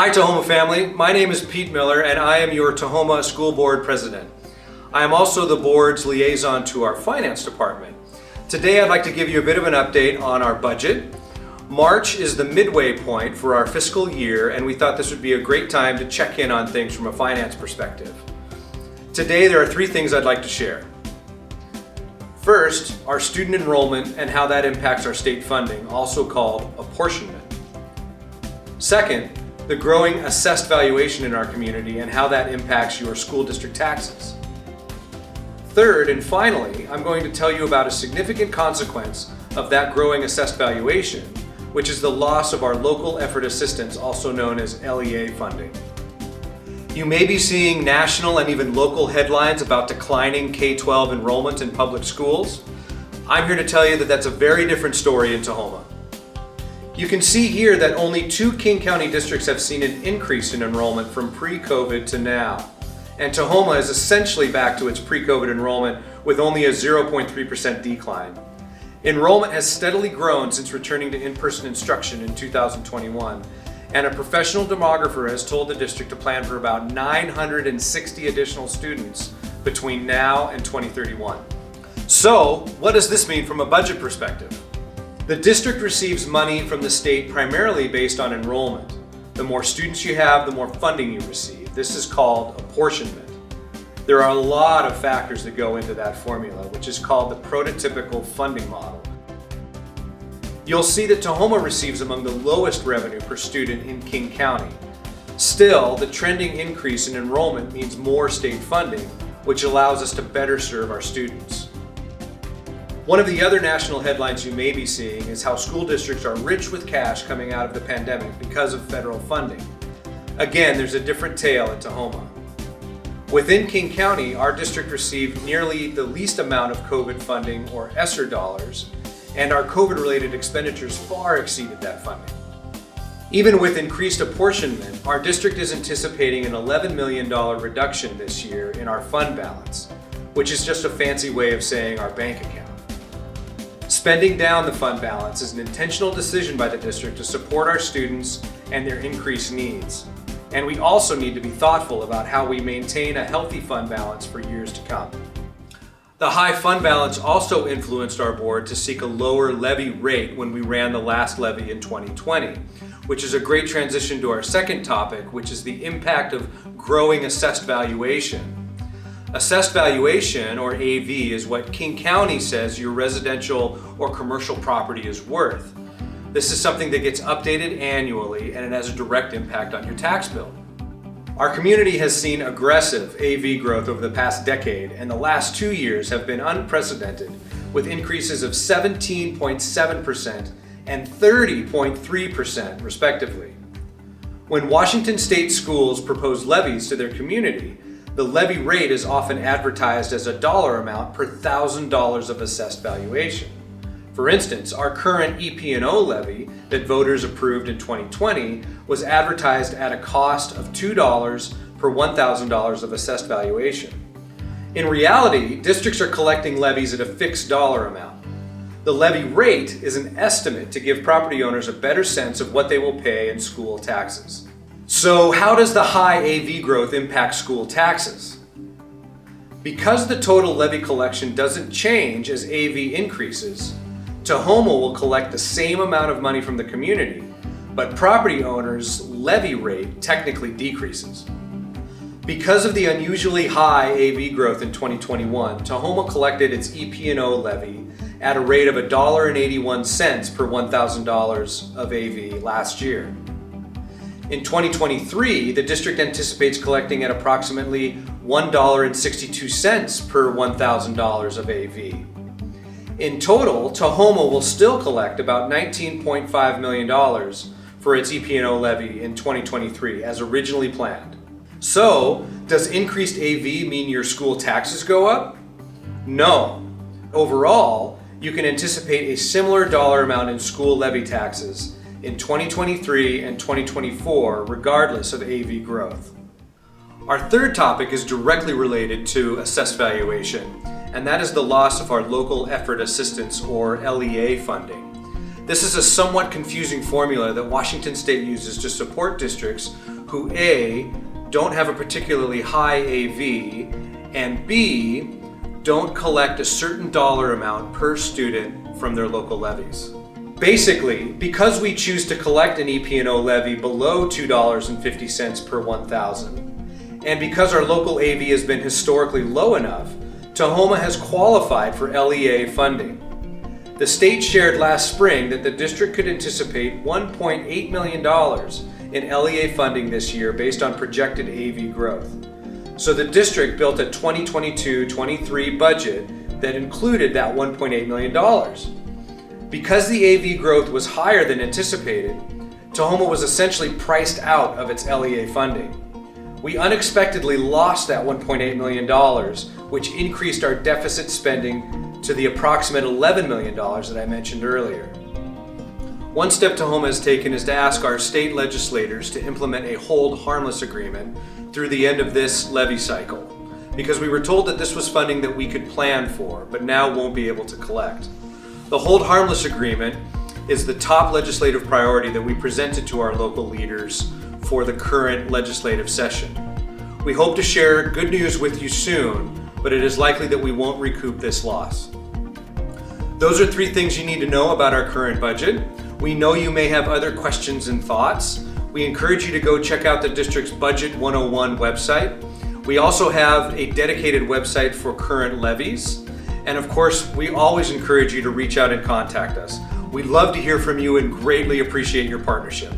Hi Tahoma family, my name is Pete Miller and I am your Tahoma School Board President. I am also the board's liaison to our finance department. Today I'd like to give you a bit of an update on our budget. March is the midway point for our fiscal year and we thought this would be a great time to check in on things from a finance perspective. Today there are three things I'd like to share. First, our student enrollment and how that impacts our state funding, also called apportionment. Second, the growing assessed valuation in our community and how that impacts your school district taxes. Third, and finally, I'm going to tell you about a significant consequence of that growing assessed valuation, which is the loss of our local effort assistance, also known as LEA funding. You may be seeing national and even local headlines about declining K-12 enrollment in public schools. I'm here to tell you that that's a very different story in Tahoma. You can see here that only 2 King County districts have seen an increase in enrollment from pre-COVID to now. And Tahoma is essentially back to its pre-COVID enrollment with only a 0.3% decline. Enrollment has steadily grown since returning to in-person instruction in 2021. And a professional demographer has told the district to plan for about 960 additional students between now and 2031. So, what does this mean from a budget perspective? The district receives money from the state primarily based on enrollment. The more students you have, the more funding you receive. This is called apportionment. There are a lot of factors that go into that formula, which is called the prototypical funding model. You'll see that Tahoma receives among the lowest revenue per student in King County. Still, the trending increase in enrollment means more state funding, which allows us to better serve our students. One of the other national headlines you may be seeing is how school districts are rich with cash coming out of the pandemic because of federal funding. Again, there's a different tale at Tahoma. Within King County, our district received nearly the least amount of COVID funding, or ESSER dollars, and our COVID-related expenditures far exceeded that funding. Even with increased apportionment, our district is anticipating an $11 million reduction this year in our fund balance, which is just a fancy way of saying our bank account. Spending down the fund balance is an intentional decision by the district to support our students and their increased needs. And we also need to be thoughtful about how we maintain a healthy fund balance for years to come. The high fund balance also influenced our board to seek a lower levy rate when we ran the last levy in 2020, which is a great transition to our second topic, which is the impact of growing assessed valuation. Assessed valuation, or AV, is what King County says your residential or commercial property is worth. This is something that gets updated annually and it has a direct impact on your tax bill. Our community has seen aggressive AV growth over the past decade, and the last 2 years have been unprecedented, with increases of 17.7% and 30.3% respectively. When Washington state schools propose levies to their community, the levy rate is often advertised as a dollar amount per $1,000 of assessed valuation. For instance, our current EP&O levy that voters approved in 2020 was advertised at a cost of $2 per $1,000 of assessed valuation. In reality, districts are collecting levies at a fixed dollar amount. The levy rate is an estimate to give property owners a better sense of what they will pay in school taxes. So how does the high AV growth impact school taxes? Because the total levy collection doesn't change as AV increases, Tahoma will collect the same amount of money from the community, but property owners' levy rate technically decreases. Because of the unusually high AV growth in 2021, Tahoma collected its EP&O levy at a rate of $1.81 per $1,000 of AV last year. In 2023, the district anticipates collecting at approximately $1.62 per $1,000 of AV. In total, Tahoma will still collect about $19.5 million for its EP&O levy in 2023 as originally planned. So, does increased AV mean your school taxes go up? No. Overall, you can anticipate a similar dollar amount in school levy taxes in 2023 and 2024, regardless of AV growth. Our third topic is directly related to assessed valuation, and that is the loss of our local effort assistance, or LEA funding. This is a somewhat confusing formula that Washington State uses to support districts who A, don't have a particularly high AV, and B, don't collect a certain dollar amount per student from their local levies. Basically, because we choose to collect an EP&O levy below $2.50 per 1,000, and because our local AV has been historically low enough, Tahoma has qualified for LEA funding. The state shared last spring that the district could anticipate $1.8 million in LEA funding this year based on projected AV growth. So the district built a 2022-23 budget that included that $1.8 million. Because the AV growth was higher than anticipated, Tahoma was essentially priced out of its LEA funding. We unexpectedly lost that $1.8 million, which increased our deficit spending to the approximate $11 million that I mentioned earlier. One step Tahoma has taken is to ask our state legislators to implement a hold harmless agreement through the end of this levy cycle, because we were told that this was funding that we could plan for, but now won't be able to collect. The hold harmless agreement is the top legislative priority that we presented to our local leaders for the current legislative session. We hope to share good news with you soon, but it is likely that we won't recoup this loss. Those are 3 things you need to know about our current budget. We know you may have other questions and thoughts. We encourage you to go check out the district's Budget 101 website. We also have a dedicated website for current levies. And of course, we always encourage you to reach out and contact us. We'd love to hear from you and greatly appreciate your partnership.